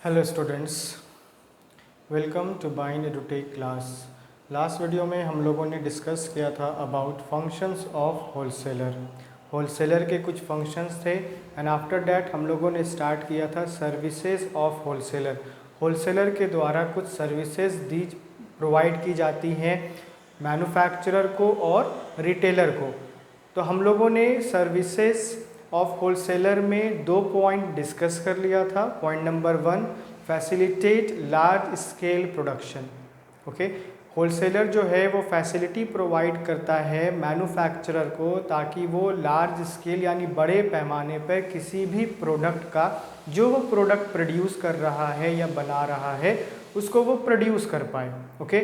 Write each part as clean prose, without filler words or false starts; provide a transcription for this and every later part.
Hello students, welcome to बाइन edutech class. Last video में हम लोगों ने डिस्कस किया था about functions of wholesaler. Wholesaler के कुछ फंक्शंस थे एंड आफ्टर दैट हम लोगों ने स्टार्ट किया था सर्विसेज ऑफ होलसेलर। होलसेलर के द्वारा कुछ सर्विसेज प्रोवाइड की जाती हैं मैन्युफैक्चरर को और रिटेलर को। तो हम लोगों ने सर्विसेज ऑफ होलसेलर में 2 पॉइंट डिस्कस कर लिया था। Point number 1, facilitate large scale production. Okay, wholesaler जो है वो फैसिलिटी प्रोवाइड करता है मैन्युफैक्चरर को ताकि वो लार्ज स्केल यानी बड़े पैमाने पर किसी भी प्रोडक्ट का जो वो प्रोडक्ट प्रोड्यूस कर रहा है या बना रहा है उसको वो प्रोड्यूस कर पाए। ओके,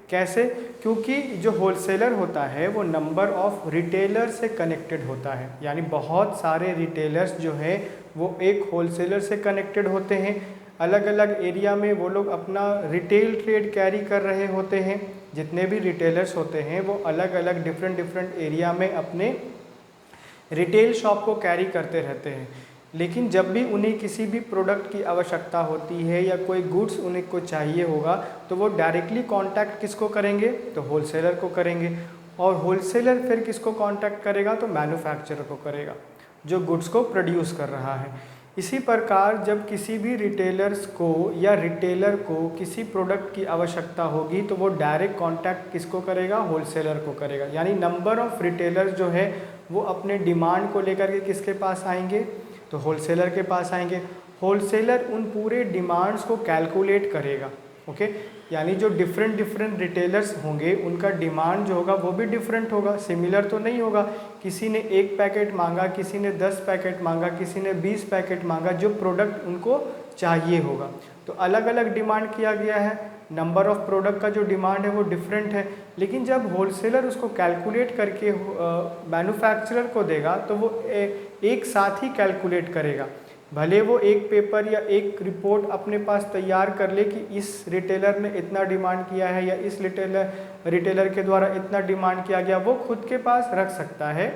कैसे? क्योंकि जो होलसेलर होता है वो नंबर ऑफ रिटेलर से कनेक्टेड होता है, यानी बहुत सारे रिटेलर्स जो हैं वो एक होलसेलर से कनेक्टेड होते हैं। अलग अलग एरिया में वो लोग अपना रिटेल ट्रेड कैरी कर रहे होते हैं। जितने भी रिटेलर्स होते हैं वो अलग अलग डिफरेंट एरिया में अपने रिटेल शॉप को कैरी करते रहते हैं। लेकिन जब भी उन्हें किसी भी प्रोडक्ट की आवश्यकता होती है या कोई गुड्स उन्हें को चाहिए होगा तो वो डायरेक्टली कांटेक्ट किसको करेंगे? तो होलसेलर को करेंगे। और होलसेलर फिर किसको कांटेक्ट करेगा? तो मैन्युफैक्चरर को करेगा जो गुड्स को प्रोड्यूस कर रहा है। इसी प्रकार जब किसी भी रिटेलर्स को या रिटेलर को किसी प्रोडक्ट की आवश्यकता होगी तो वो डायरेक्ट कांटेक्ट किसको करेगा? होलसेलर को करेगा। यानी नंबर ऑफ रिटेलर्स जो है वो अपने डिमांड को लेकर के किसके पास आएंगे? तो होलसेलर के पास आएंगे। होलसेलर उन पूरे डिमांड्स को कैलकुलेट करेगा। ओके, यानी जो डिफरेंट रिटेलर्स होंगे उनका डिमांड जो होगा वो भी डिफरेंट होगा, सिमिलर तो नहीं होगा। किसी ने 1 पैकेट मांगा, किसी ने 10 पैकेट मांगा, किसी ने 20 पैकेट मांगा, जो प्रोडक्ट उनको चाहिए होगा। तो अलग अलग डिमांड किया गया है, नंबर ऑफ प्रोडक्ट का जो डिमांड है वो डिफरेंट है। लेकिन जब होलसेलर उसको कैलकुलेट करके मैन्युफैक्चरर को देगा तो वो एक साथ ही कैलकुलेट करेगा। भले वो एक पेपर या एक रिपोर्ट अपने पास तैयार कर ले कि इस रिटेलर ने इतना डिमांड किया है या इस रिटेलर के द्वारा इतना डिमांड किया गया, वो खुद के पास रख सकता है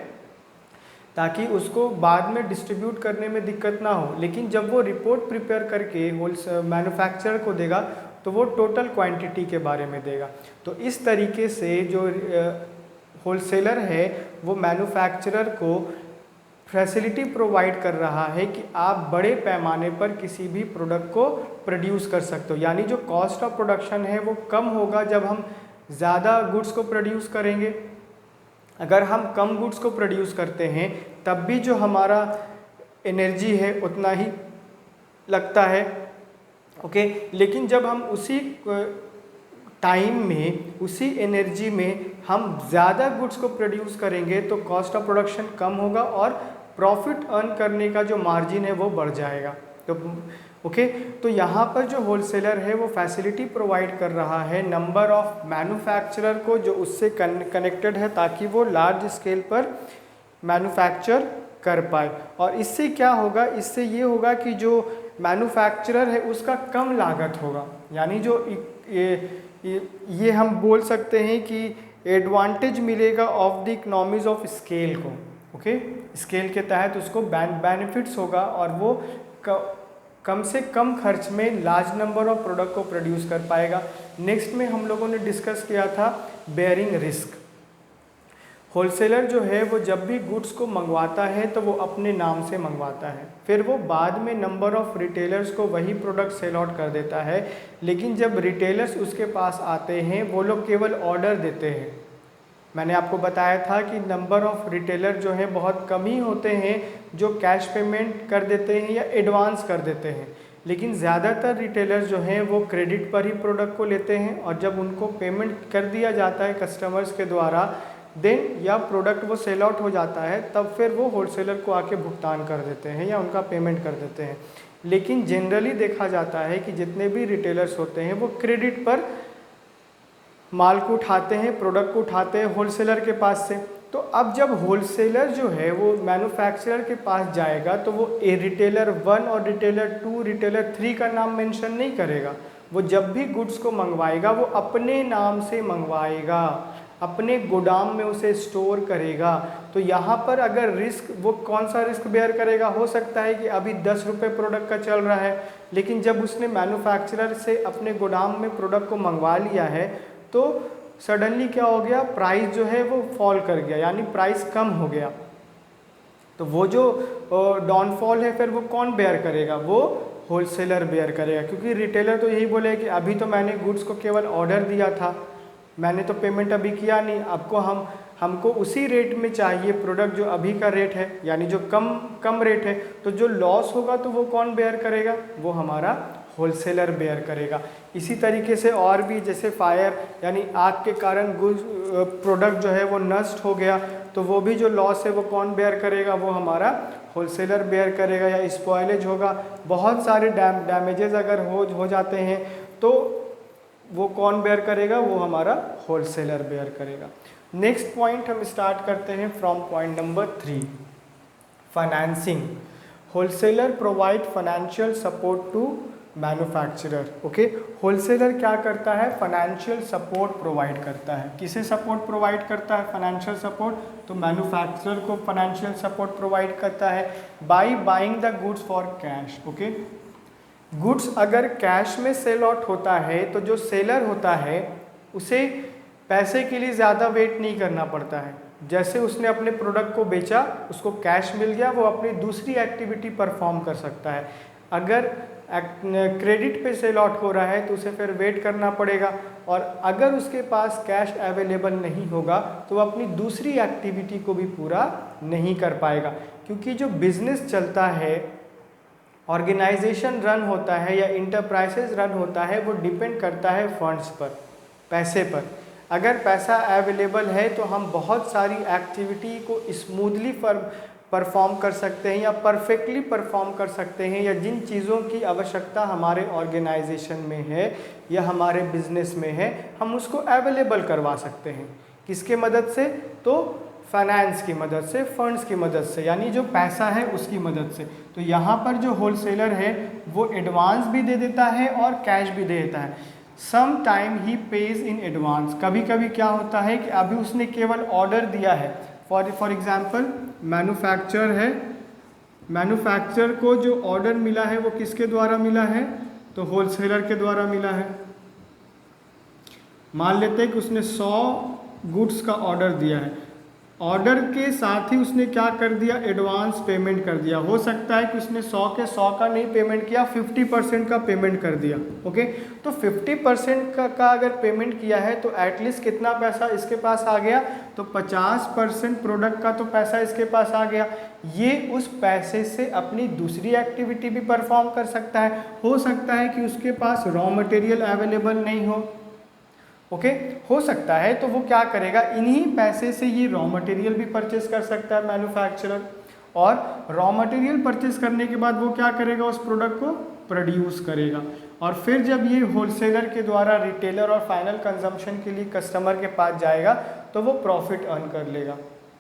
ताकि उसको बाद में डिस्ट्रीब्यूट करने में दिक्कत ना हो। लेकिन जब वो रिपोर्ट प्रिपेयर करके मैन्युफैक्चरर को देगा तो वो टोटल क्वांटिटी के बारे में देगा। तो इस तरीके से जो होलसेलर है वो मैन्युफैक्चरर को फैसिलिटी प्रोवाइड कर रहा है कि आप बड़े पैमाने पर किसी भी प्रोडक्ट को प्रोड्यूस कर सकते हो। यानी जो कॉस्ट ऑफ प्रोडक्शन है वो कम होगा जब हम ज़्यादा गुड्स को प्रोड्यूस करेंगे। अगर हम कम गुड्स को प्रोड्यूस करते हैं तब भी जो हमारा एनर्जी है उतना ही लगता है। ओके, लेकिन जब हम उसी टाइम में उसी एनर्जी में हम ज़्यादा गुड्स को प्रोड्यूस करेंगे तो कॉस्ट ऑफ प्रोडक्शन कम होगा और प्रॉफिट अर्न करने का जो मार्जिन है वो बढ़ जाएगा। तो यहाँ पर जो होलसेलर है वो फैसिलिटी प्रोवाइड कर रहा है नंबर ऑफ मैन्युफैक्चरर को जो उससे कनेक्टेड है ताकि वो लार्ज स्केल पर मैन्युफैक्चर कर पाए। और इससे क्या होगा? इससे ये होगा कि जो मैन्युफैक्चरर है उसका कम लागत होगा। यानी जो ये हम बोल सकते हैं कि एडवांटेज मिलेगा of the economies of scale को। ओके, स्केल के तहत उसको बेनिफिट्स होगा और वो कम से कम खर्च में लार्ज नंबर ऑफ प्रोडक्ट को प्रोड्यूस कर पाएगा। नेक्स्ट में हम लोगों ने डिस्कस किया था बेयरिंग रिस्क। होलसेलर जो है वो जब भी गुड्स को मंगवाता है तो वो अपने नाम से मंगवाता है, फिर वो बाद में नंबर ऑफ रिटेलर्स को वही प्रोडक्ट सेल आउट कर देता है। लेकिन जब रिटेलर्स उसके पास आते हैं वो लोग केवल ऑर्डर देते हैं। मैंने आपको बताया था कि नंबर ऑफ रिटेलर जो है बहुत कम ही होते हैं जो कैश पेमेंट कर देते हैं या एडवांस कर देते हैं। लेकिन ज़्यादातर रिटेलर्स जो हैं वो क्रेडिट पर ही प्रोडक्ट को लेते हैं और जब उनको पेमेंट कर दिया जाता है कस्टमर्स के द्वारा देन या प्रोडक्ट वो सेल आउट हो जाता है तब फिर वो होलसेलर को आके भुगतान कर देते हैं या उनका पेमेंट कर देते हैं। लेकिन जनरली देखा जाता है कि जितने भी रिटेलर्स होते हैं वो क्रेडिट पर माल को उठाते हैं, प्रोडक्ट को उठाते हैं होलसेलर के पास से। तो अब जब होलसेलर जो है वो मैन्युफैक्चरर के पास जाएगा तो वो रिटेलर 1 और रिटेलर 2, रिटेलर 3 का नाम मेंशन नहीं करेगा। वो जब भी गुड्स को मंगवाएगा वो अपने नाम से मंगवाएगा, अपने गोदाम में उसे स्टोर करेगा। तो यहाँ पर अगर रिस्क, वो कौन सा रिस्क बेयर करेगा? हो सकता है कि अभी 10 रुपये प्रोडक्ट का चल रहा है, लेकिन जब उसने मैन्युफैक्चरर से अपने गोदाम में प्रोडक्ट को मंगवा लिया है तो सडनली क्या हो गया, प्राइस जो है वो फॉल कर गया, यानी प्राइस कम हो गया। तो वो जो डाउनफॉल है फिर वो कौन बेयर करेगा? वो होलसेलर बेयर करेगा, क्योंकि रिटेलर तो यही बोले कि अभी तो मैंने गुड्स को केवल ऑर्डर दिया था, मैंने तो पेमेंट अभी किया नहीं, आपको हमको उसी रेट में चाहिए प्रोडक्ट जो अभी का रेट है, यानी जो कम रेट है। तो जो लॉस होगा तो वो कौन बेयर करेगा? वो हमारा होलसेलर बेयर करेगा। इसी तरीके से और भी, जैसे फायर यानी आग के कारण प्रोडक्ट जो है वो नष्ट हो गया, तो वो भी जो लॉस है वो कौन बेयर करेगा? वो हमारा होलसेलर बेयर करेगा। या स्पॉइलेज होगा, बहुत सारे डैमेजेस अगर हो जाते हैं तो वो कौन बेयर करेगा? वो हमारा होलसेलर बेयर करेगा। नेक्स्ट पॉइंट हम स्टार्ट करते हैं from point number 3, financing. Wholesaler provide financial support to manufacturer. Okay, wholesaler क्या करता है? फाइनेंशियल सपोर्ट प्रोवाइड करता है। किसे सपोर्ट प्रोवाइड करता है? Financial support. तो मैन्युफैक्चरर को फाइनेंशियल सपोर्ट प्रोवाइड करता है by buying the goods for cash. Okay, goods अगर कैश में सेल आउट होता है तो जो सेलर होता है उसे पैसे के लिए ज़्यादा वेट नहीं करना पड़ता है। जैसे उसने अपने प्रोडक्ट को बेचा, उसको कैश मिल गया, वो अपनी दूसरी एक्टिविटी परफॉर्म कर सकता है। अगर क्रेडिट पे सेल आउट हो रहा है तो उसे फिर वेट करना पड़ेगा, और अगर उसके पास कैश अवेलेबल नहीं होगा तो वो अपनी दूसरी एक्टिविटी को भी पूरा नहीं कर पाएगा। क्योंकि जो बिजनेस चलता है, ऑर्गेनाइजेशन रन होता है या इंटरप्राइजेज रन होता है, वो डिपेंड करता है फंड्स पर, पैसे पर। अगर पैसा अवेलेबल है तो हम बहुत सारी एक्टिविटी को स्मूथली परफॉर्म कर सकते हैं या परफेक्टली परफॉर्म कर सकते हैं, या जिन चीज़ों की आवश्यकता हमारे ऑर्गेनाइजेशन में है या हमारे बिजनेस में है, हम उसको अवेलेबल करवा सकते हैं। किसके मदद से? तो फाइनेंस की मदद से, फंड्स की मदद से, यानी जो पैसा है उसकी मदद से। तो यहाँ पर जो होलसेलर है वो एडवांस भी दे देता है और कैश भी दे देता है। सम टाइम ही पेज इन एडवांस। कभी कभी क्या होता है कि अभी उसने केवल ऑर्डर दिया है, फॉर एग्जांपल मैन्युफैक्चरर है, मैन्युफैक्चरर को जो ऑर्डर मिला है वो किसके द्वारा मिला है? तो होलसेलर के द्वारा मिला है। मान लेते हैं कि उसने 100 गुड्स का ऑर्डर दिया है, ऑर्डर के साथ ही उसने क्या कर दिया? एडवांस पेमेंट कर दिया। हो सकता है कि उसने 100 के 100 का नहीं पेमेंट किया, 50% का पेमेंट कर दिया। ओके, तो 50% का अगर पेमेंट किया है तो एटलीस्ट कितना पैसा इसके पास आ गया? तो 50% प्रोडक्ट का तो पैसा इसके पास आ गया। ये उस पैसे से अपनी दूसरी एक्टिविटी भी परफॉर्म कर सकता है। हो सकता है कि उसके पास रॉ मटेरियल अवेलेबल नहीं हो, ओके, हो सकता है, तो वो क्या करेगा? इन्हीं पैसे से ये रॉ मटेरियल भी परचेस कर सकता है मैन्युफैक्चरर, और रॉ मटेरियल परचेस करने के बाद वो क्या करेगा? उस प्रोडक्ट को प्रोड्यूस करेगा, और फिर जब ये होलसेलर के द्वारा रिटेलर और फाइनल कंजम्पशन के लिए कस्टमर के पास जाएगा तो वो प्रॉफिट अर्न कर लेगा,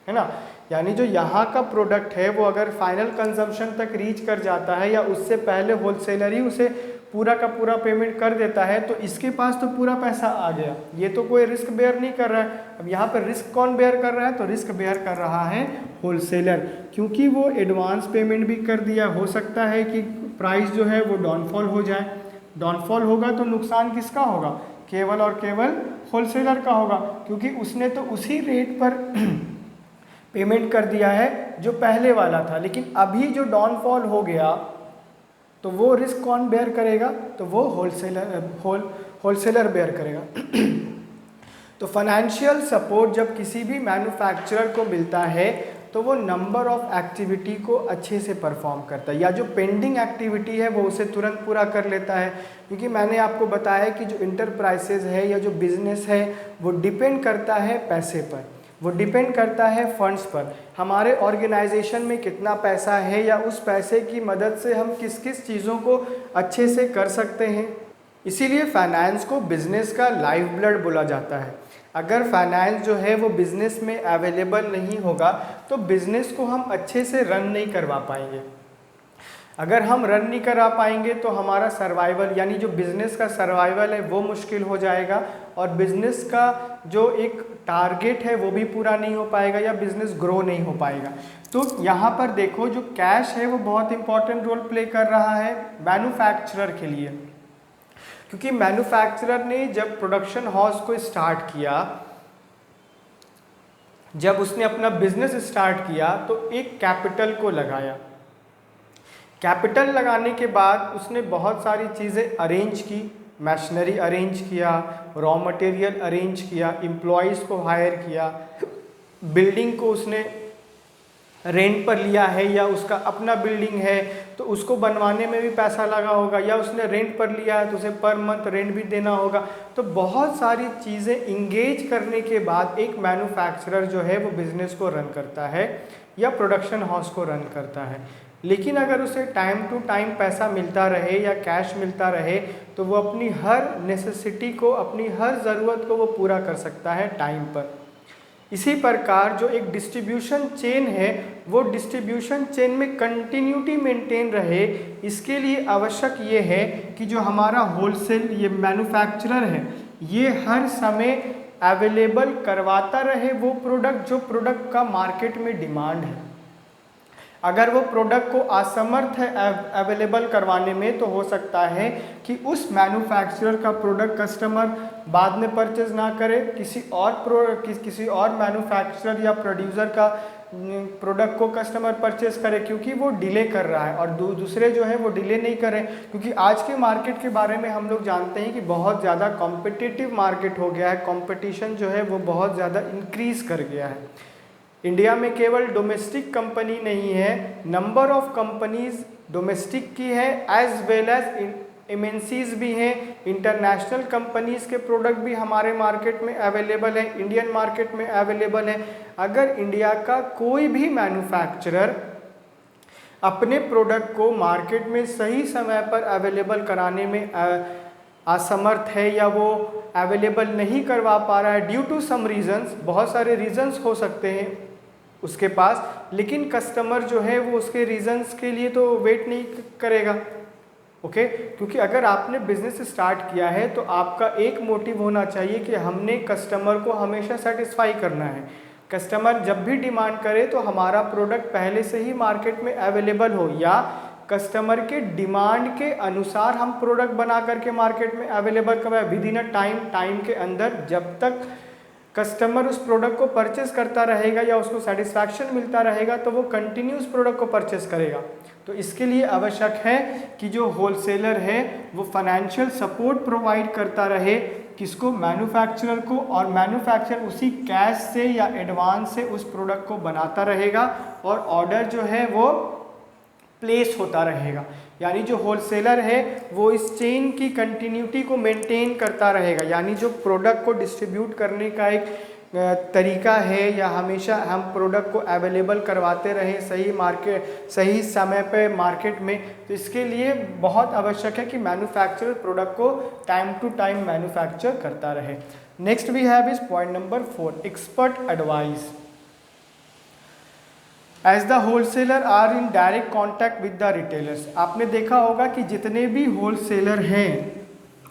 है ना। यानी जो यहाँ का प्रोडक्ट है वो अगर फाइनल कंजम्पशन तक रीच कर जाता है या उससे पहले होलसेलर ही उसे पूरा का पूरा पेमेंट कर देता है तो इसके पास तो पूरा पैसा आ गया, ये तो कोई रिस्क बेयर नहीं कर रहा है। अब यहाँ पर रिस्क कौन बेयर कर रहा है? तो रिस्क बेयर कर रहा है होलसेलर, क्योंकि वो एडवांस पेमेंट भी कर दिया। हो सकता है कि प्राइस जो है वो डाउनफॉल हो जाए, डाउनफॉल होगा तो नुकसान किसका होगा? केवल और केवल होलसेलर का होगा, क्योंकि उसने तो उसी रेट पर पेमेंट कर दिया है जो पहले वाला था, लेकिन अभी जो डाउनफॉल हो गया तो वो रिस्क कौन बेयर करेगा? तो वो होलसेलर बेयर करेगा। तो फाइनेंशियल सपोर्ट जब किसी भी मैन्युफैक्चरर को मिलता है तो वो नंबर ऑफ एक्टिविटी को अच्छे से परफॉर्म करता है, या जो पेंडिंग एक्टिविटी है वो उसे तुरंत पूरा कर लेता है। क्योंकि मैंने आपको बताया कि जो इंटरप्राइजेज है या जो बिजनेस है वो डिपेंड करता है पैसे पर, वो डिपेंड करता है फंड्स पर। हमारे ऑर्गेनाइजेशन में कितना पैसा है या उस पैसे की मदद से हम किस किस चीज़ों को अच्छे से कर सकते हैं। इसीलिए फाइनेंस को बिजनेस का लाइफ ब्लड बोला जाता है। अगर फाइनेंस जो है वो बिजनेस में अवेलेबल नहीं होगा तो बिजनेस को हम अच्छे से रन नहीं करवा पाएंगे। अगर हम रन नहीं करा पाएंगे तो हमारा सर्वाइवल यानी जो बिज़नेस का सर्वाइवल है वो मुश्किल हो जाएगा, और बिज़नेस का जो एक टारगेट है वो भी पूरा नहीं हो पाएगा या बिज़नेस ग्रो नहीं हो पाएगा। तो यहाँ पर देखो जो कैश है वो बहुत इंपॉर्टेंट रोल प्ले कर रहा है मैन्युफैक्चरर के लिए, क्योंकि मैन्युफैक्चरर ने जब प्रोडक्शन हाउस को स्टार्ट किया, जब उसने अपना बिजनेस स्टार्ट किया तो एक कैपिटल को लगाया। कैपिटल लगाने के बाद उसने बहुत सारी चीज़ें अरेंज की, मशीनरी अरेंज किया, रॉ मटेरियल अरेंज किया, एम्प्लॉयज़ को हायर किया, बिल्डिंग को उसने रेंट पर लिया है या उसका अपना बिल्डिंग है तो उसको बनवाने में भी पैसा लगा होगा, या उसने रेंट पर लिया है तो उसे पर मंथ रेंट भी देना होगा। तो बहुत सारी चीज़ें इंगेज करने के बाद एक मैन्युफैक्चरर जो है वो बिज़नेस को रन करता है या प्रोडक्शन हाउस को रन करता है। लेकिन अगर उसे टाइम टू टाइम पैसा मिलता रहे या कैश मिलता रहे तो वो अपनी हर नेसेसिटी को, अपनी हर ज़रूरत को वो पूरा कर सकता है टाइम पर। इसी प्रकार जो एक डिस्ट्रीब्यूशन चेन है वो डिस्ट्रीब्यूशन चेन में कंटिन्यूटी मेंटेन रहे, इसके लिए आवश्यक ये है कि जो हमारा होलसेल ये मैन्युफैक्चरर है ये हर समय अवेलेबल करवाता रहे वो प्रोडक्ट जो प्रोडक्ट का मार्केट में डिमांड है। अगर वो प्रोडक्ट को असमर्थ है अवेलेबल करवाने में तो हो सकता है कि उस मैन्युफैक्चरर का प्रोडक्ट कस्टमर बाद में परचेज ना करे, किसी और मैन्युफैक्चरर या प्रोड्यूसर का प्रोडक्ट को कस्टमर परचेज करे, क्योंकि वो डिले कर रहा है, और दूसरे जो है वो डिले नहीं करें। क्योंकि आज के मार्केट के बारे में हम लोग जानते हैं कि बहुत ज़्यादा कॉम्पिटिटिव मार्केट हो गया है, कंपटीशन जो है वो बहुत ज़्यादा इंक्रीज़ कर गया है। इंडिया में केवल डोमेस्टिक कंपनी नहीं है, नंबर ऑफ कंपनीज डोमेस्टिक की है एज वेल एज एमएनसीज भी हैं, इंटरनेशनल कंपनीज के प्रोडक्ट भी हमारे मार्केट में अवेलेबल है, इंडियन मार्केट में अवेलेबल है। अगर इंडिया का कोई भी मैन्युफैक्चरर अपने प्रोडक्ट को मार्केट में सही समय पर अवेलेबल कराने में असमर्थ है या वो अवेलेबल नहीं करवा पा रहा है ड्यू टू सम रीजंस, बहुत सारे रीजंस हो सकते हैं उसके पास, लेकिन कस्टमर जो है वो उसके रीजंस के लिए तो वेट नहीं करेगा। ओके, क्योंकि अगर आपने बिजनेस स्टार्ट किया है तो आपका एक मोटिव होना चाहिए कि हमने कस्टमर को हमेशा सेटिस्फाई करना है। कस्टमर जब भी डिमांड करे तो हमारा प्रोडक्ट पहले से ही मार्केट में अवेलेबल हो, या कस्टमर के डिमांड के अनुसार हम प्रोडक्ट बना करके मार्केट में अवेलेबल करवाएं विद इन अ टाइम के अंदर। जब तक कस्टमर उस प्रोडक्ट को परचेस करता रहेगा या उसको सेटिस्फैक्शन मिलता रहेगा तो वो कंटिन्यूस प्रोडक्ट को परचेस करेगा। तो इसके लिए आवश्यक है कि जो होलसेलर है वो फाइनेंशियल सपोर्ट प्रोवाइड करता रहे, किसको, मैन्युफैक्चरर को, और मैन्युफैक्चरर उसी कैश से या एडवांस से उस प्रोडक्ट को बनाता रहेगा और ऑर्डर जो है वो प्लेस होता रहेगा। यानी जो होलसेलर है वो इस चेन की कंटिन्यूटी को मेंटेन करता रहेगा, यानी जो प्रोडक्ट को डिस्ट्रीब्यूट करने का एक तरीका है या हमेशा हम प्रोडक्ट को अवेलेबल करवाते रहें सही समय पे मार्केट में। तो इसके लिए बहुत आवश्यक है कि मैन्युफैक्चरर प्रोडक्ट को टाइम टू टाइम मैन्युफैक्चर करता रहे। Next we have is point number 4, expert advice. As the wholesaler are in direct contact with the retailers. आपने देखा होगा कि जितने भी होलसेलर हैं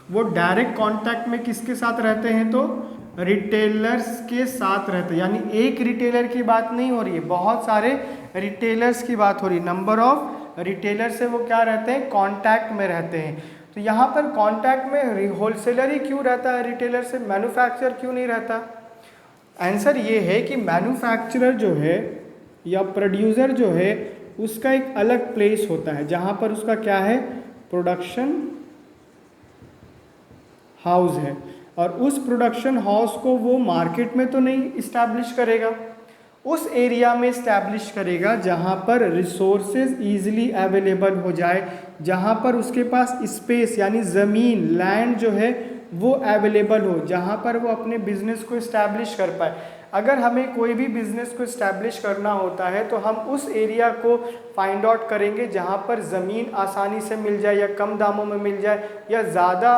वो डायरेक्ट कॉन्टैक्ट में किसके साथ रहते हैं, तो रिटेलर्स के साथ रहते हैं। यानी एक रिटेलर की बात नहीं हो रही है, बहुत सारे रिटेलर्स की बात हो रही है। नंबर ऑफ रिटेलर से वो क्या रहते हैं, कॉन्टैक्ट में रहते हैं। तो यहाँ पर कॉन्टैक्ट में होलसेलर ही क्यों रहता है रिटेलर से, मैन्युफैक्चरर क्यों नहीं रहता? आंसर ये है कि मैन्युफैक्चरर जो है या प्रोड्यूसर जो है उसका एक अलग प्लेस होता है जहाँ पर उसका क्या है, प्रोडक्शन हाउस है, और उस प्रोडक्शन हाउस को वो मार्केट में तो नहीं इस्टेब्लिश करेगा, उस एरिया में इस्टेब्लिश करेगा जहाँ पर रिसोर्सेज ईजिली अवेलेबल हो जाए, जहाँ पर उसके पास स्पेस यानी ज़मीन लैंड जो है वो अवेलेबल हो, जहाँ पर वो अपने बिजनेस को इस्टेब्लिश कर पाए। अगर हमें कोई भी बिज़नेस को इस्टेब्लिश करना होता है तो हम उस एरिया को फाइंड आउट करेंगे जहाँ पर ज़मीन आसानी से मिल जाए या कम दामों में मिल जाए या ज़्यादा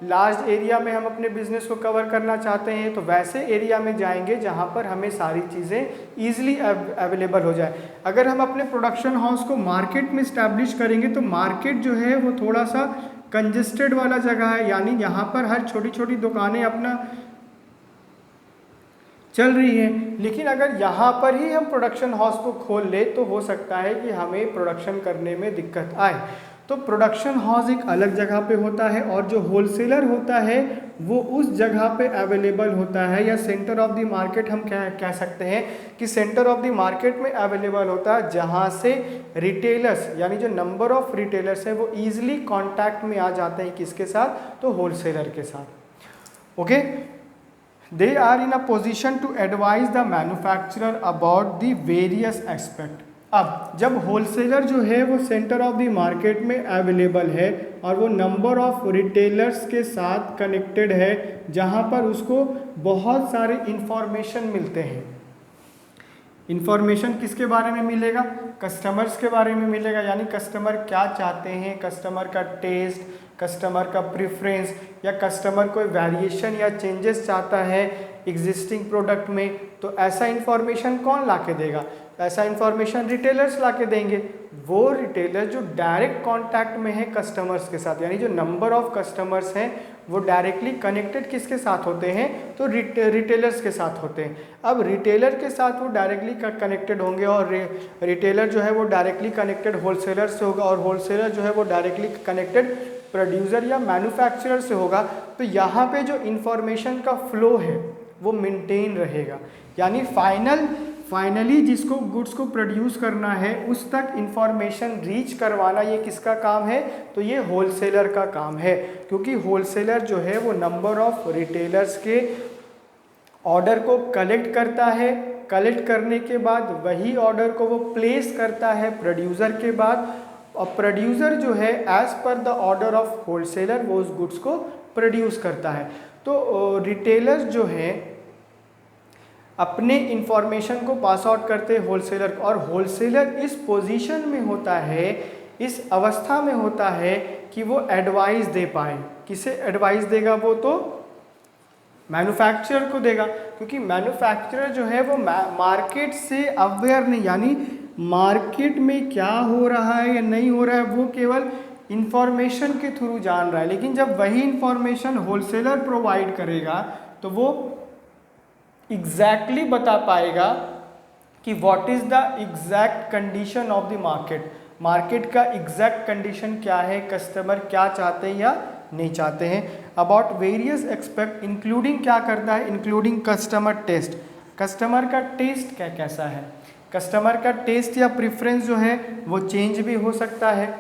लार्ज एरिया में हम अपने बिजनेस को कवर करना चाहते हैं तो वैसे एरिया में जाएंगे जहाँ पर हमें सारी चीज़ें ईजिली अवेलेबल हो जाए। अगर हम अपने प्रोडक्शन हाउस को मार्केट में इस्टेब्लिश करेंगे तो मार्केट जो है वो थोड़ा सा कंजेस्टेड वाला जगह है, यानी यहाँ पर हर छोटी छोटी दुकानें अपना चल रही है। लेकिन अगर यहाँ पर ही हम प्रोडक्शन हाउस को खोल ले तो हो सकता है कि हमें प्रोडक्शन करने में दिक्कत आए। तो प्रोडक्शन हाउस एक अलग जगह पे होता है और जो होलसेलर होता है वो उस जगह पे अवेलेबल होता है, या सेंटर ऑफ द मार्केट हम कह सकते हैं कि सेंटर ऑफ द मार्केट में अवेलेबल होता है, जहाँ से रिटेलर्स यानी जो नंबर ऑफ रिटेलर्स हैं वो ईजिली कॉन्टैक्ट में आ जाते हैं किसके साथ, तो होलसेलर के साथ। Okay, they are in a position to advise the manufacturer about the various aspect. अब जब होलसेलर जो है वो सेंटर ऑफ द मार्केट में अवेलेबल है और वो नंबर ऑफ रिटेलर्स के साथ कनेक्टेड है, जहाँ पर उसको बहुत सारे इंफॉर्मेशन मिलते हैं। इंफॉर्मेशन किसके बारे में मिलेगा, कस्टमर्स के बारे में मिलेगा, यानी कस्टमर क्या चाहते हैं, कस्टमर का टेस्ट, कस्टमर का प्रेफरेंस, या कस्टमर कोई वेरिएशन या चेंजेस चाहता है एग्जिस्टिंग प्रोडक्ट में, तो ऐसा इंफॉर्मेशन कौन ला के देगा, ऐसा इंफॉर्मेशन रिटेलर्स ला के देंगे। वो रिटेलर जो डायरेक्ट कांटेक्ट में है कस्टमर्स के साथ, यानी जो नंबर ऑफ कस्टमर्स हैं वो डायरेक्टली कनेक्टेड किसके साथ होते हैं, तो रिटेलर्स के साथ होते हैं। अब रिटेलर के साथ वो डायरेक्टली कनेक्टेड होंगे और रिटेलर जो है वो डायरेक्टली कनेक्टेड होलसेलर से होगा और होलसेलर जो है वो डायरेक्टली कनेक्टेड प्रोड्यूसर या मैन्युफैक्चरर से होगा। तो यहाँ पे जो इंफॉर्मेशन का फ्लो है वो मेंटेन रहेगा, यानी फाइनली जिसको गुड्स को प्रोड्यूस करना है उस तक इंफॉर्मेशन रीच करवाना ये किसका काम है, तो ये होलसेलर का काम है, क्योंकि होलसेलर जो है वो नंबर ऑफ रिटेलर्स के ऑर्डर को कलेक्ट करता है, कलेक्ट करने के बाद वही ऑर्डर को वो प्लेस करता है प्रोड्यूसर के बाद, और प्रोड्यूसर जो है as per the order of wholesaler वो उस गुड्स को प्रोड्यूस करता है। तो रिटेलर्स जो है अपने इंफॉर्मेशन को पास आउट करते हैं होलसेलर को, और होलसेलर इस पोजीशन में होता है, इस अवस्था में होता है कि वो एडवाइस दे पाए। किसे एडवाइस देगा, वो तो मैन्युफैक्चरर को देगा, क्योंकि मैन्युफैक्चरर जो है वो मार्केट से अवेयर नहीं, यानी मार्केट में क्या हो रहा है या नहीं हो रहा है वो केवल इंफॉर्मेशन के थ्रू जान रहा है। लेकिन जब वही इंफॉर्मेशन होलसेलर प्रोवाइड करेगा तो वो एग्जैक्टली बता पाएगा कि what is the exact condition of the market, market का एग्जैक्ट कंडीशन क्या है, कस्टमर क्या चाहते हैं या नहीं चाहते हैं। अबाउट वेरियस एक्सपेक्ट इंक्लूडिंग क्या करता है, इंक्लूडिंग कस्टमर टेस्ट, कस्टमर का टेस्ट क्या कैसा है, कस्टमर का टेस्ट या प्रेफरेंस जो है वो चेंज भी हो सकता है।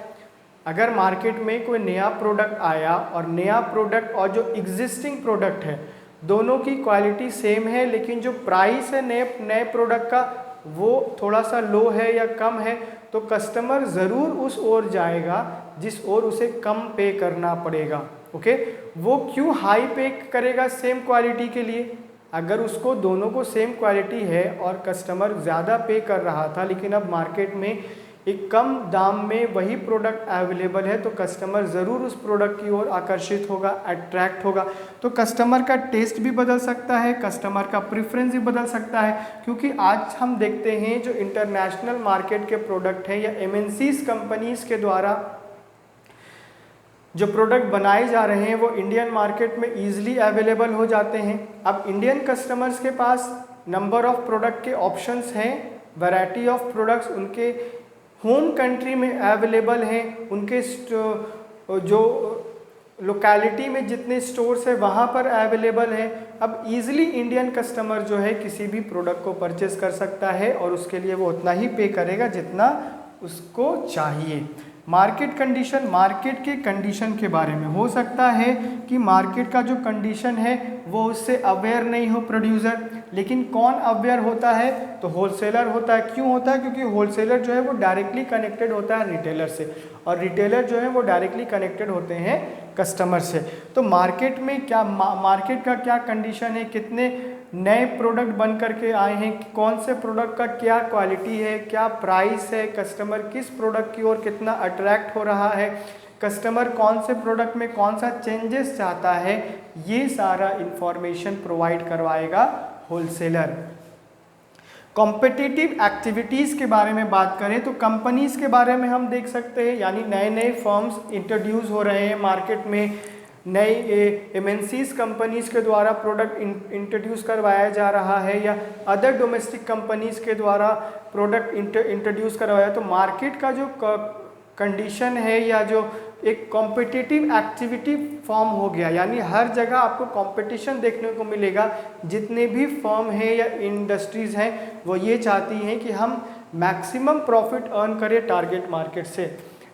अगर मार्केट में कोई नया प्रोडक्ट आया और नया प्रोडक्ट और जो एग्जिस्टिंग प्रोडक्ट है दोनों की क्वालिटी सेम है, लेकिन जो प्राइस है नए प्रोडक्ट का वो थोड़ा सा लो है या कम है, तो कस्टमर ज़रूर उस ओर जाएगा जिस ओर उसे कम पे करना पड़ेगा। ओके, वो क्यों हाई पे करेगा सेम क्वालिटी के लिए, अगर उसको दोनों को सेम क्वालिटी है और कस्टमर ज़्यादा पे कर रहा था लेकिन अब मार्केट में एक कम दाम में वही प्रोडक्ट अवेलेबल है, तो कस्टमर ज़रूर उस प्रोडक्ट की ओर आकर्षित होगा, अट्रैक्ट होगा। तो कस्टमर का टेस्ट भी बदल सकता है, कस्टमर का प्रेफरेंस भी बदल सकता है, क्योंकि आज हम देखते हैं जो इंटरनेशनल मार्केट के प्रोडक्ट हैं या एमएनसीज कंपनीज़ के द्वारा जो प्रोडक्ट बनाए जा रहे हैं वो इंडियन मार्केट में ईजिली अवेलेबल हो जाते हैं। अब इंडियन कस्टमर्स के पास नंबर ऑफ प्रोडक्ट के ऑप्शंस हैं, वैरायटी ऑफ प्रोडक्ट्स उनके होम कंट्री में अवेलेबल हैं, उनके जो लोकेलिटी में जितने स्टोर्स है वहाँ पर अवेलेबल है। अब इजीली इंडियन कस्टमर जो है किसी भी प्रोडक्ट को परचेस कर सकता है और उसके लिए वो उतना ही पे करेगा जितना उसको चाहिए। मार्केट कंडीशन, मार्केट के कंडीशन के बारे में हो सकता है कि मार्केट का जो कंडीशन है वो उससे अवेयर नहीं हो प्रोड्यूसर, लेकिन कौन अवेयर होता है, तो होलसेलर होता है। क्यों होता है, क्योंकि होलसेलर जो है वो डायरेक्टली कनेक्टेड होता है रिटेलर से और रिटेलर जो है वो डायरेक्टली कनेक्टेड होते हैं कस्टमर से। तो मार्केट में क्या मार्केट का क्या कंडीशन है, कितने नए प्रोडक्ट बन करके आए हैं, कौन से प्रोडक्ट का क्या क्वालिटी है, क्या प्राइस है, कस्टमर किस प्रोडक्ट की ओर कितना अट्रैक्ट हो रहा है, कस्टमर कौन से प्रोडक्ट में कौन सा चेंजेस चाहता है, ये सारा इंफॉर्मेशन प्रोवाइड करवाएगा होलसेलर। कॉम्पिटिटिव एक्टिविटीज़ के बारे में बात करें तो कंपनीज़ के बारे में हम देख सकते हैं, यानी नए नए फर्म्स इंट्रोड्यूस हो रहे हैं मार्केट में, नई एमएनसीज कंपनीज़ के द्वारा प्रोडक्ट इंट्रोड्यूस करवाया जा रहा है या अदर डोमेस्टिक कंपनीज़ के द्वारा प्रोडक्ट इंट्रोड्यूस करवाया। तो मार्केट का जो कंडीशन है या जो एक कॉम्पिटिटिव एक्टिविटी फॉर्म हो गया, यानी हर जगह आपको कंपटीशन देखने को मिलेगा। जितने भी फर्म हैं या इंडस्ट्रीज़ हैं वो ये चाहती हैं कि हम मैक्सिमम प्रॉफिट अर्न करें टारगेट मार्केट से।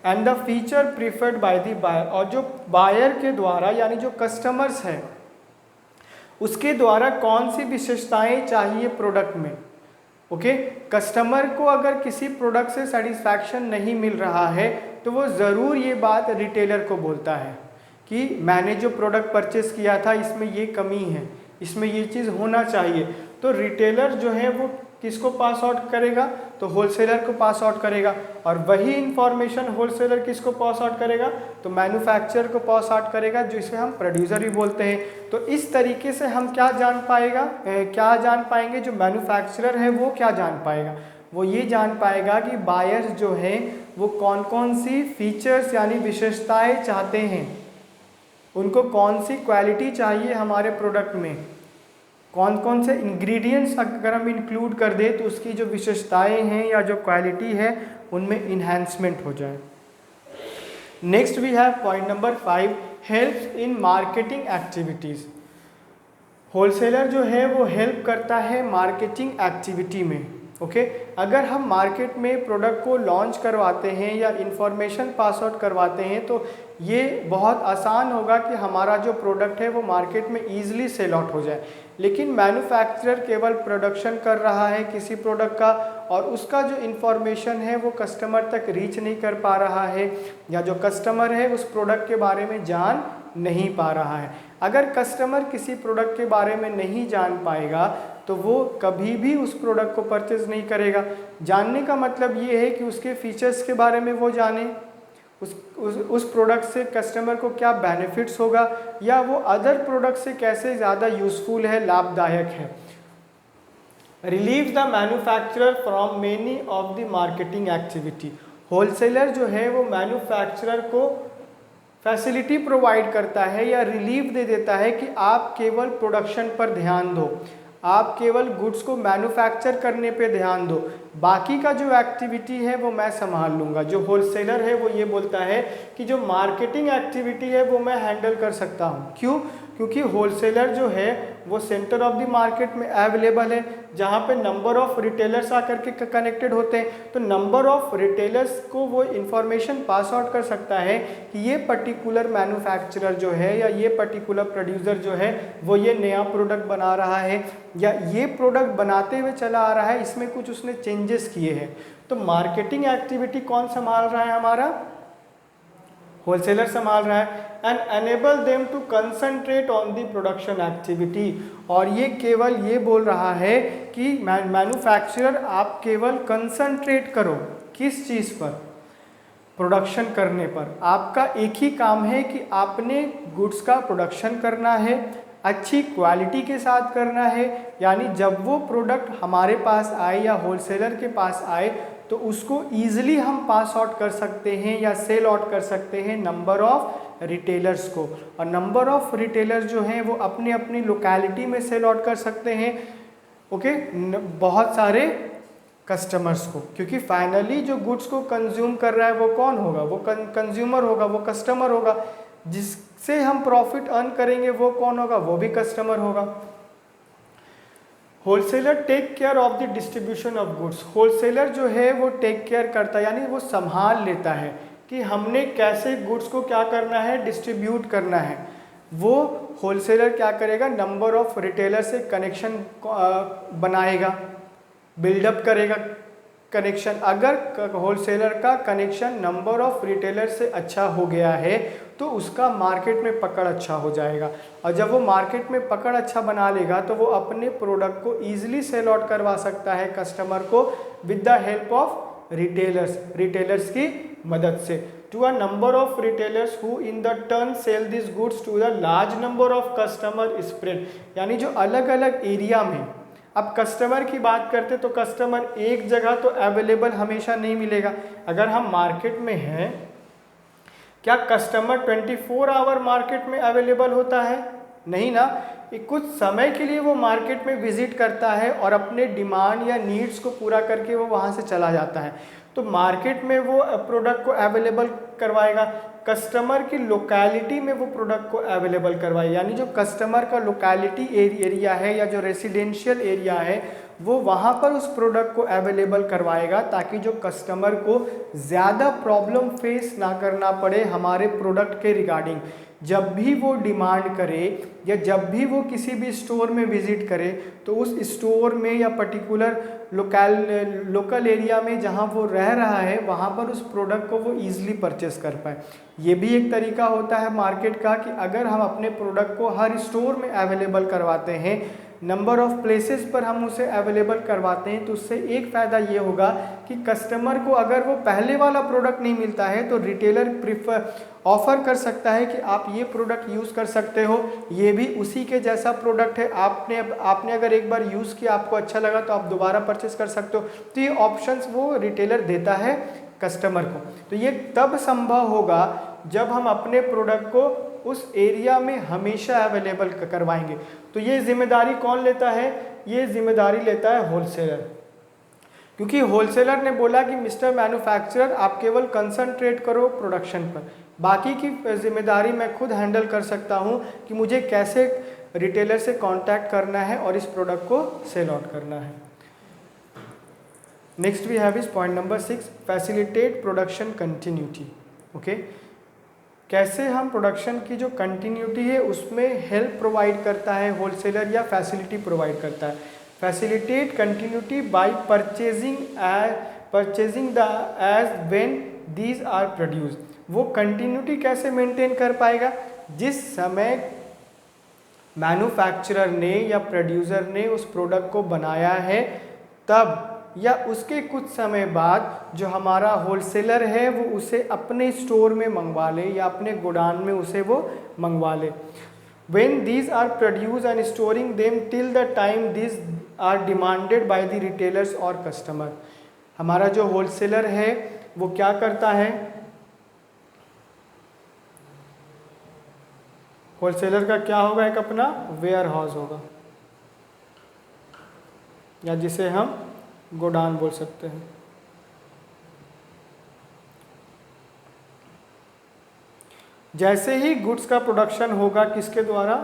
And the feature preferred by the buyer, और जो बायर के द्वारा यानी जो कस्टमर्स हैं उसके द्वारा कौन सी विशेषताएं चाहिए प्रोडक्ट में। ओके, कस्टमर को अगर किसी प्रोडक्ट से सेटिस्फैक्शन नहीं मिल रहा है तो वो ज़रूर ये बात रिटेलर को बोलता है कि मैंने जो प्रोडक्ट परचेस किया था इसमें ये कमी है, इसमें ये चीज़ होना चाहिए। तो रिटेलर जो है वो किसको पास आउट करेगा, तो होलसेलर को पास आउट करेगा, और वही इंफॉर्मेशन होलसेलर किसको पास आउट करेगा, तो मैन्युफैक्चरर को पास आउट करेगा, जिसे हम प्रोड्यूसर भी बोलते हैं। तो इस तरीके से हम क्या जान पाएंगे, जो मैन्युफैक्चरर है वो क्या जान पाएगा, वो ये जान पाएगा कि बायर्स जो हैं वो कौन कौन सी फीचर्स यानी विशेषताएं चाहते हैं, उनको कौन सी क्वालिटी चाहिए हमारे प्रोडक्ट में, कौन कौन से इंग्रेडिएंट्स अगर हम इंक्लूड कर दें तो उसकी जो विशेषताएं हैं या जो क्वालिटी है उनमें इन्हांसमेंट हो जाए। Next we have point number 5, help in marketing activities. Wholesaler जो है वो हेल्प करता है मार्केटिंग एक्टिविटी में। ओके, अगर हम मार्केट में प्रोडक्ट को लॉन्च करवाते हैं या इंफॉर्मेशन पास आउट करवाते हैं तो ये बहुत आसान होगा कि हमारा जो प्रोडक्ट है वो मार्केट में ईजिली सेल आउट हो जाए। लेकिन मैन्युफैक्चरर केवल प्रोडक्शन कर रहा है किसी प्रोडक्ट का और उसका जो इंफॉर्मेशन है वो कस्टमर तक रीच नहीं कर पा रहा है, या जो कस्टमर है उस प्रोडक्ट के बारे में जान नहीं पा रहा है। अगर कस्टमर किसी प्रोडक्ट के बारे में नहीं जान पाएगा तो वो कभी भी उस प्रोडक्ट को परचेज नहीं करेगा। जानने का मतलब ये है कि उसके फीचर्स के बारे में वो जाने, उस प्रोडक्ट से कस्टमर को क्या बेनिफिट्स होगा या वो अदर प्रोडक्ट से कैसे ज़्यादा यूज़फुल है, लाभदायक है। Relieve the manufacturer from many of the marketing activity. Wholesaler जो है वो मैन्युफैक्चरर को फैसिलिटी प्रोवाइड करता है या रिलीफ दे देता है कि आप केवल प्रोडक्शन पर ध्यान दो, आप केवल गुड्स को मैन्युफैक्चर करने पे ध्यान दो, बाकी का जो एक्टिविटी है वो मैं संभाल लूँगा। जो होलसेलर है वो ये बोलता है कि जो मार्केटिंग एक्टिविटी है वो मैं हैंडल कर सकता हूँ। क्यों? क्योंकि होलसेलर जो है वो सेंटर ऑफ द मार्केट में अवेलेबल है, जहाँ पे नंबर ऑफ़ रिटेलर्स आकर के कनेक्टेड होते हैं। तो नंबर ऑफ़ रिटेलर्स को वो इन्फॉर्मेशन पास आउट कर सकता है कि ये पर्टिकुलर मैन्युफैक्चरर जो है या ये पर्टिकुलर प्रोड्यूसर जो है वो ये नया प्रोडक्ट बना रहा है या ये प्रोडक्ट बनाते हुए चला आ रहा है, इसमें कुछ उसने चेंजेस किए हैं। तो मार्केटिंग एक्टिविटी कौन संभाल रहा है? हमारा होलसेलर संभाल रहा है। And enable them to concentrate on the production activity. और ये केवल ये बोल रहा है कि मैन्युफैक्चरर आप केवल कंसंट्रेट करो, किस चीज़ पर? प्रोडक्शन करने पर। आपका एक ही काम है कि आपने गुड्स का प्रोडक्शन करना है, अच्छी क्वालिटी के साथ करना है, यानी जब वो प्रोडक्ट हमारे पास आए या होलसेलर के पास आए तो उसको ईजिली हम पास आउट कर सकते हैं या सेल आउट कर सकते हैं नंबर ऑफ रिटेलर्स को। और नंबर ऑफ रिटेलर्स जो हैं वो अपनी अपनी लोकेलिटी में सेल आउट कर सकते हैं, ओके, बहुत सारे कस्टमर्स को, क्योंकि फाइनली जो गुड्स को कंज्यूम कर रहा है वो कौन होगा? वो कंज्यूमर होगा, वो कस्टमर होगा। जिससे हम प्रॉफिट अर्न करेंगे वो कौन होगा? वो भी कस्टमर होगा। Wholesaler take care of the distribution of goods. Wholesaler जो है वो टेक केयर करता है, यानी वो संभाल लेता है कि हमने कैसे गुड्स को क्या करना है, डिस्ट्रीब्यूट करना है। वो होलसेलर क्या करेगा? नंबर ऑफ रिटेलर से कनेक्शन बनाएगा, बिल्डअप करेगा कनेक्शन। अगर होलसेलर का कनेक्शन नंबर ऑफ रिटेलर से अच्छा हो गया है तो उसका मार्केट में पकड़ अच्छा हो जाएगा, और जब वो मार्केट में पकड़ अच्छा बना लेगा तो वो अपने प्रोडक्ट को ईजिली सेल आउट करवा सकता है कस्टमर को with the help of retailers की मदद से, to a number of retailers who in the turn sell this goods to the large number of customer spread, यानी जो अलग अलग एरिया में, अब कस्टमर की बात करते तो कस्टमर एक जगह तो अवेलेबल हमेशा नहीं मिलेगा। अगर हम मार्केट में हैं, क्या कस्टमर 24 आवर मार्केट में अवेलेबल होता है? नहीं ना, कुछ समय के लिए वो मार्केट में विजिट करता है और अपने डिमांड या नीड्स को पूरा करके वो वहाँ से चला जाता है। तो मार्केट में वो प्रोडक्ट को अवेलेबल करवाएगा, कस्टमर की लोकेलिटी में वो प्रोडक्ट को अवेलेबल करवाएगा, यानी जो कस्टमर का लोकेलिटी एरिया है या जो रेसिडेंशियल एरिया है वो वहाँ पर उस प्रोडक्ट को अवेलेबल करवाएगा, ताकि जो कस्टमर को ज़्यादा प्रॉब्लम फेस ना करना पड़े हमारे प्रोडक्ट के रिगार्डिंग। जब भी वो डिमांड करे या जब भी वो किसी भी स्टोर में विजिट करे तो उस स्टोर में या पर्टिकुलर लोकल एरिया में जहाँ वो रह रहा है वहाँ पर उस प्रोडक्ट को वो ईजिली परचेस कर पाए। ये भी एक तरीका होता है मार्केट का कि अगर हम अपने प्रोडक्ट को हर स्टोर में अवेलेबल करवाते हैं, नंबर ऑफ प्लेसेस पर हम उसे अवेलेबल करवाते हैं, तो उससे एक फ़ायदा ये होगा कि कस्टमर को अगर वो पहले वाला प्रोडक्ट नहीं मिलता है तो रिटेलर ऑफ़र कर सकता है कि आप ये प्रोडक्ट यूज़ कर सकते हो, ये भी उसी के जैसा प्रोडक्ट है, आपने अगर एक बार यूज़ किया आपको अच्छा लगा तो आप दोबारा परचेस कर सकते हो। तो ये ऑप्शंस वो रिटेलर देता है कस्टमर को। तो ये तब संभव होगा जब हम अपने प्रोडक्ट को उस एरिया में हमेशा अवेलेबल करवाएंगे। तो ये जिम्मेदारी कौन लेता है? ये जिम्मेदारी लेता है होलसेलर, क्योंकि होलसेलर ने बोला कि मिस्टर मैन्युफैक्चरर आप केवल कंसंट्रेट करो प्रोडक्शन पर, बाकी की जिम्मेदारी मैं खुद हैंडल कर सकता हूँ कि मुझे कैसे रिटेलर से कांटेक्ट करना है और इस प्रोडक्ट को सेल आउट करना है। Next we have is point number 6, facilitate production continuity. Okay, कैसे हम प्रोडक्शन की जो कंटिन्यूटी है उसमें हेल्प प्रोवाइड करता है होलसेलर या फैसिलिटी प्रोवाइड करता है। Facilitate continuity by purchasing the as when these are produced. वो कंटिन्यूटी कैसे मेंटेन कर पाएगा? जिस समय मैन्युफैक्चरर ने या प्रोड्यूसर ने उस प्रोडक्ट को बनाया है तब या उसके कुछ समय बाद जो हमारा होलसेलर है वो उसे अपने स्टोर में मंगवा ले या अपने गोडाउन में उसे वो मंगवा ले। When these are produced and storing them till the time these are demanded by the retailers or customer। हमारा जो होलसेलर है वो क्या करता है? होलसेलर का क्या होगा? एक अपना वेयर हाउस होगा या जिसे हम गोडाउन बोल सकते हैं। जैसे ही गुड्स का प्रोडक्शन होगा किसके द्वारा?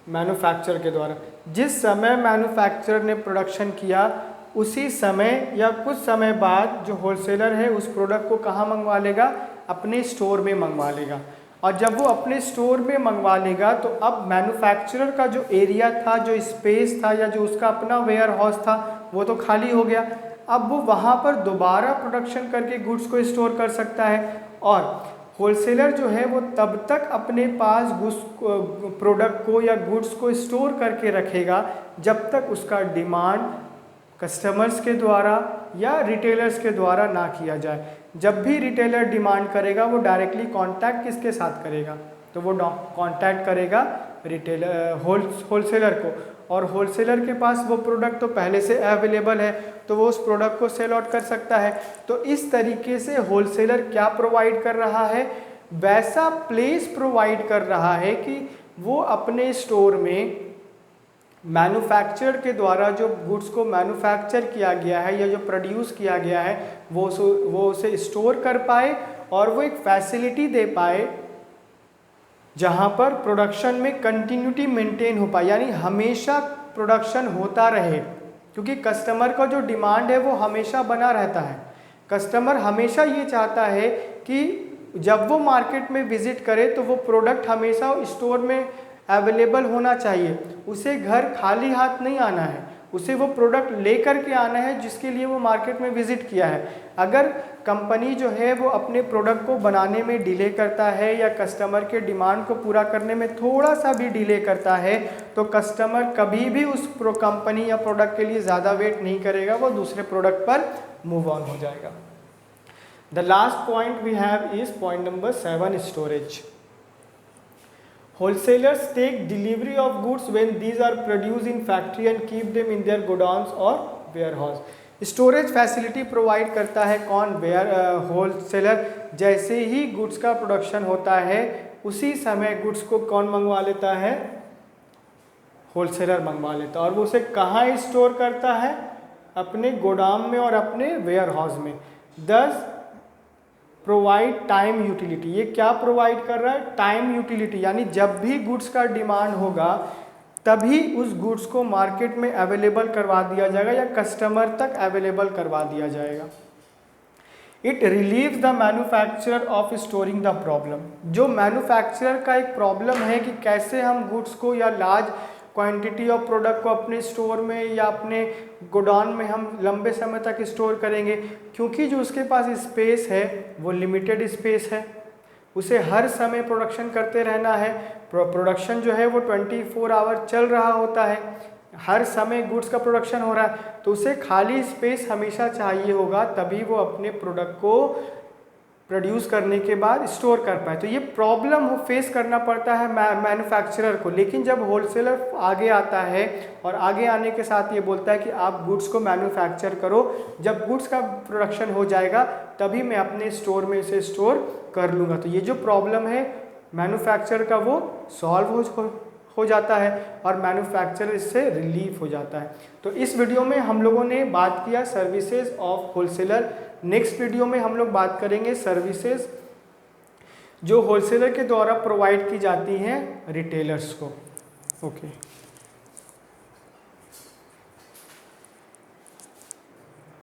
मैन्युफैक्चरर के द्वारा। जिस समय मैन्युफैक्चरर ने प्रोडक्शन किया उसी समय या कुछ समय बाद जो होलसेलर है उस प्रोडक्ट को कहाँ मंगवा लेगा? अपने स्टोर में मंगवा लेगा। और जब वो अपने स्टोर में मंगवा लेगा तो अब मैन्युफैक्चरर का जो एरिया था, जो स्पेस था या जो उसका अपना वेयर हाउस था वो तो खाली हो गया। अब वो वहाँ पर दोबारा प्रोडक्शन करके गुड्स को स्टोर कर सकता है और होलसेलर जो है वो तब तक अपने पास प्रोडक्ट को या गुड्स को स्टोर करके रखेगा जब तक उसका डिमांड कस्टमर्स के द्वारा या रिटेलर्स के द्वारा ना किया जाए। जब भी रिटेलर डिमांड करेगा वो डायरेक्टली कांटेक्ट किसके साथ करेगा? तो वो कांटेक्ट करेगा होलसेलर को, और होलसेलर के पास वो प्रोडक्ट तो पहले से अवेलेबल है तो वो उस प्रोडक्ट को सेल आउट कर सकता है। तो इस तरीके से होलसेलर क्या प्रोवाइड कर रहा है? वैसा प्लेस प्रोवाइड कर रहा है कि वो अपने स्टोर में मैन्युफैक्चरर के द्वारा जो गुड्स को मैन्युफैक्चर किया गया है या जो प्रोड्यूस किया गया है वो उसे स्टोर कर पाए और वो एक फैसिलिटी दे पाए जहाँ पर प्रोडक्शन में कंटिन्यूटी मेंटेन हो पाए, यानी हमेशा प्रोडक्शन होता रहे, क्योंकि कस्टमर का जो डिमांड है वो हमेशा बना रहता है। कस्टमर हमेशा ये चाहता है कि जब वो मार्केट में विजिट करे तो वो प्रोडक्ट हमेशा स्टोर में अवेलेबल होना चाहिए, उसे घर खाली हाथ नहीं आना है। उसे वो प्रोडक्ट लेकर के आना है जिसके लिए वो मार्केट में विजिट किया है। अगर कंपनी जो है वो अपने प्रोडक्ट को बनाने में डिले करता है या कस्टमर के डिमांड को पूरा करने में थोड़ा सा भी डिले करता है तो कस्टमर कभी भी उस कंपनी या प्रोडक्ट के लिए ज़्यादा वेट नहीं करेगा, वो दूसरे प्रोडक्ट पर मूव ऑन हो जाएगा। The last point we have is point number 7, storage. Wholesalers take delivery of goods when these are produced in factory and keep them in their godowns or warehouse. Storage facility provide करता है कौन? Wholesaler. जैसे ही goods का production होता है उसी समय goods को कौन मंगवा लेता है? होलसेलर मंगवा लेता है। और वो उसे कहाँ स्टोर करता है? अपने गोदाम में और अपने वेयर हाउस में। 10 प्रोवाइड टाइम यूटिलिटी। ये क्या प्रोवाइड कर रहा है? टाइम यूटिलिटी, यानी जब भी गुड्स का डिमांड होगा तभी उस गुड्स को मार्केट में अवेलेबल करवा दिया जाएगा या कस्टमर तक अवेलेबल करवा दिया जाएगा। It relieves the manufacturer of storing the problem. जो मैन्युफैक्चरर का एक प्रॉब्लम है कि कैसे हम गुड्स को या लार्ज क्वांटिटी ऑफ प्रोडक्ट को अपने स्टोर में या अपने गोडाउन में हम लंबे समय तक स्टोर करेंगे, क्योंकि जो उसके पास स्पेस है वो लिमिटेड स्पेस है, उसे हर समय प्रोडक्शन करते रहना है। प्रोडक्शन जो है वो 24 आवर चल रहा होता है, हर समय गुड्स का प्रोडक्शन हो रहा है, तो उसे खाली स्पेस हमेशा चाहिए होगा, तभी वो अपने प्रोडक्ट को प्रोड्यूस करने के बाद स्टोर कर पाए। तो ये प्रॉब्लम फेस करना पड़ता है मैन्युफैक्चरर को। लेकिन जब होलसेलर आगे आता है और आगे आने के साथ ये बोलता है कि आप गुड्स को मैन्युफैक्चर करो, जब गुड्स का प्रोडक्शन हो जाएगा तभी मैं अपने स्टोर में इसे स्टोर कर लूँगा। तो ये जो प्रॉब्लम है मैन्युफैक्चरर का वो सॉल्व हो जाता है और मैन्युफैक्चरर इससे रिलीफ हो जाता है। तो इस वीडियो में हम लोगों ने बात किया services of wholesaler. Next video में हम लोग बात करेंगे सर्विसेज जो होलसेलर के द्वारा प्रोवाइड की जाती हैं रिटेलर्स को। ओके।